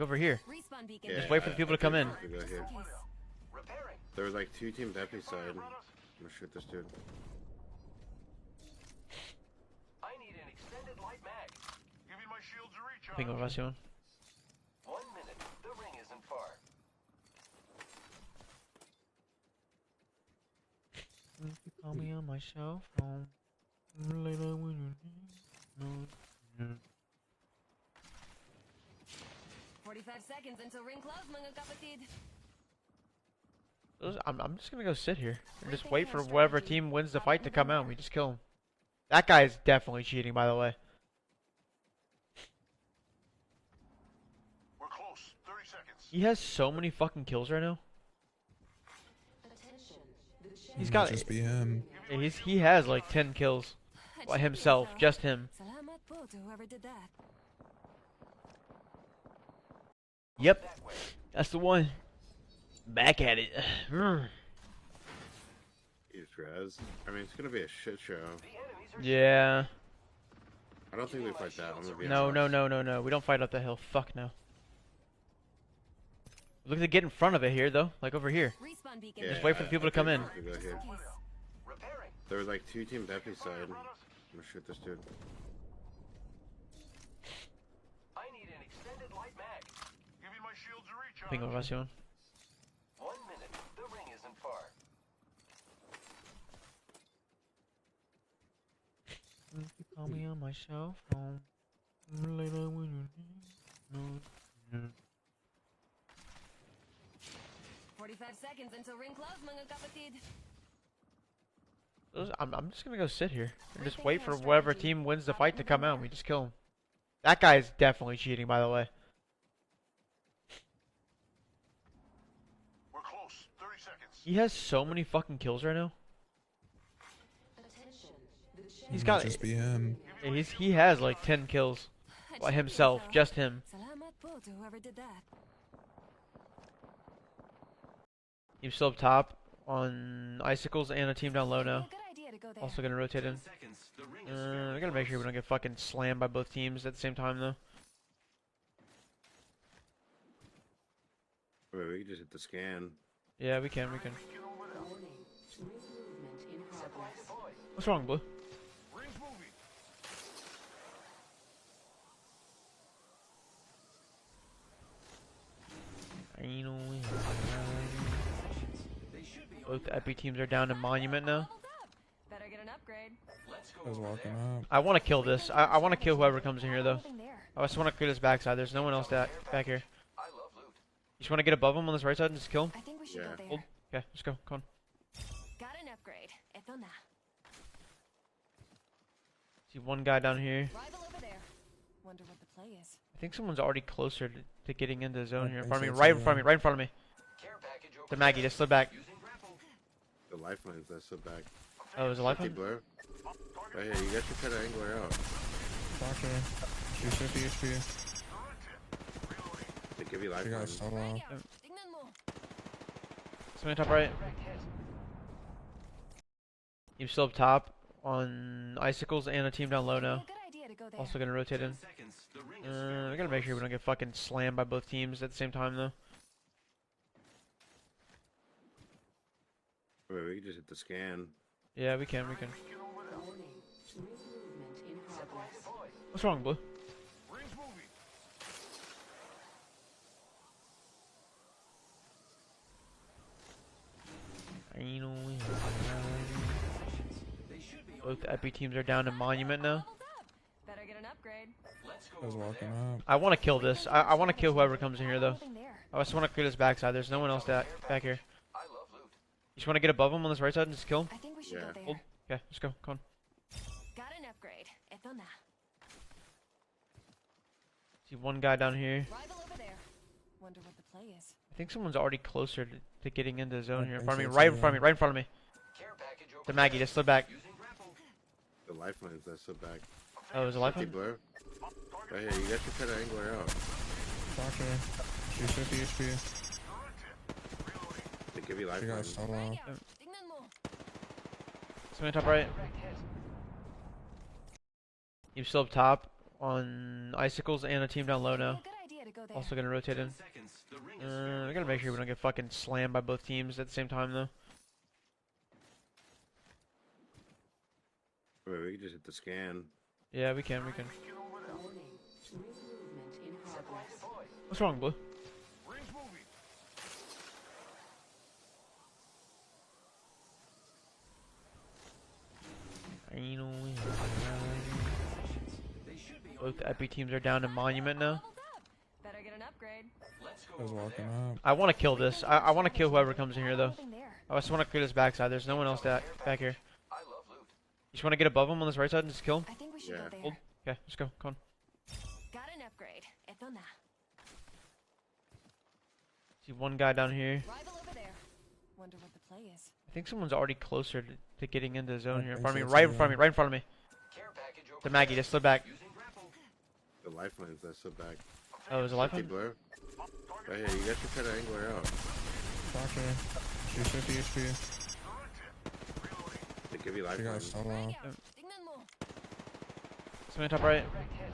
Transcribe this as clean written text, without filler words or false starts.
Over here. Yeah, Just wait for the people to come in. We go here. There was like 2 teams epi side. I'm gonna shoot this dude. I need an extended light mag. Give me my shields to recharge. Ping over us, you 1 minute. The ring isn't far. You call me on my cell phone. Later when you need. 45 seconds until ring close, mga kapatid. I'm just gonna go sit here and just wait for whatever team wins the fight to come out. We just kill him. That guy's definitely cheating, by the way. We're close. 30 seconds. He has so many fucking kills right now. He's got. Just be him. Yeah, he has like 10 kills by himself, just him. Salamat po to whoever did that. Yep, that's the one. Back at it. He's res. I mean, it's gonna be a shit show. Yeah. I don't think we fight that. I'm gonna be No, honest. no, no, no, no. We don't fight up the hill. Fuck no. Look to get in front of it here, though. Like over here. Respawn beacon. Yeah, Just wait for the people to come in. We go here. Repairing. There was like 2 teams epi side. I'm gonna shoot this dude. I need an extended light mag. Give me my shields to recharge. Ping over us, you 1 minute. The ring isn't far. You call me on my cell phone. Later when you need. 45 seconds until ring close, mga kapatid. I'm just gonna go sit here and just wait for whatever team wins the fight to come out. We just kill him. That guy's definitely cheating, by the way. We're close. 30 seconds. He has so many fucking kills right now. He's got. Just be him. Yeah, he has like 10 kills by himself, just him. Salamat po to whoever did that. He's still up top on icicles and a team down low now. Good idea to go there. Also gonna rotate in. We gotta make sure we don't get fucking slammed by both teams at the same time though. Wait, we can just hit the scan. Yeah, we can. What's wrong, Blue? Ring's moving. Both epi teams are down in Monument now. Better get an upgrade. I was walking up. I want to kill this. I want to kill whoever comes in here though. Something there. I just want to clear this backside. There's no one else back here. I love loot. You just want to get above him on this right side and just kill him? I think we should Yeah. go there. Hold. Okay, let's go. Come on. Got an upgrade. Eto na. See one guy down here. Rival over there. Wonder what the play is. I think someone's already closer to getting into the zone I here. In think front of me. so, Right too, in front of me. Right in front of me. Care package over The Maggie just slid back. using grapple. The lifelines that slip back. Oh, there's a Empty lifeline? blur. Oh yeah, you guys should try to angle her out. Doctor. 250 HP. They give you She got lifelines. so low. Tingnan mo. Somebody top right. He's still up top on icicles and a team down low now. Good idea to go there. Also gonna rotate in. We gotta make sure we don't get fucking slammed by both teams at the same time though. Wait, we can just hit the scan. Yeah, we can. What's wrong, Blue? Ring's moving. Both epi teams are down in Monument now. Better get an upgrade. I was walking up. I want to kill this. I want to kill whoever comes in here though. Something there. I just want to clear this backside. There's no one else back here. I love loot. You just want to get above him on this right side and just kill him? I think we should Yeah. go there. Hold. Okay, let's go. Come on. Got an upgrade. Eto na. See one guy down here. Rival over there. Wonder what the play is. I think someone's already closer to getting into the zone I here. In think front of me. so, Right too, in front of me. Right in front of me. Care package over The Maggie just slid back. using grapple. The lifelines that slip back. Oh, there's a Empty lifeline? blur. Oh yeah, you guys should try to angle her out. Doctor. 250 HP. They give you She got lifelines. so low. Tingnan mo. Somebody top right. He's still up top on icicles and a team down low now. Good idea to go there. Also gonna rotate in. We gotta make sure we don't get fucking slammed by both teams at the same time though. Wait, we can just hit the scan. Yeah, we can. What's wrong, Blue? Rings moving. Both epi teams are down to Monument now. Leveled up. Better get an upgrade. I was walking up. I want to kill this. I want to kill whoever comes in here though. Nothing there. I just want to clear this backside. There's no one else back here. I love loot. You just want to get above him on this right side and just kill him? I think we should Yeah. go there. Hold. Okay, let's go. Come on. Got an upgrade. Eto na. See one guy down here. Rival over there. Wonder what the play is. I think someone's already closer to getting into the zone I here. In think front of me, so, right too, in front of me, right in front of me. Care package over The Maggie, just slid back. using grapple. The lifelines that's so back. Oh, is it a Hey, lifeline? Blur. Right here, you guys should try to angle her out. Doctor. She's 50 HP. They give you She got lifelines. solo. Frag out. Tingnan mo. Somebody top right. Direct hit.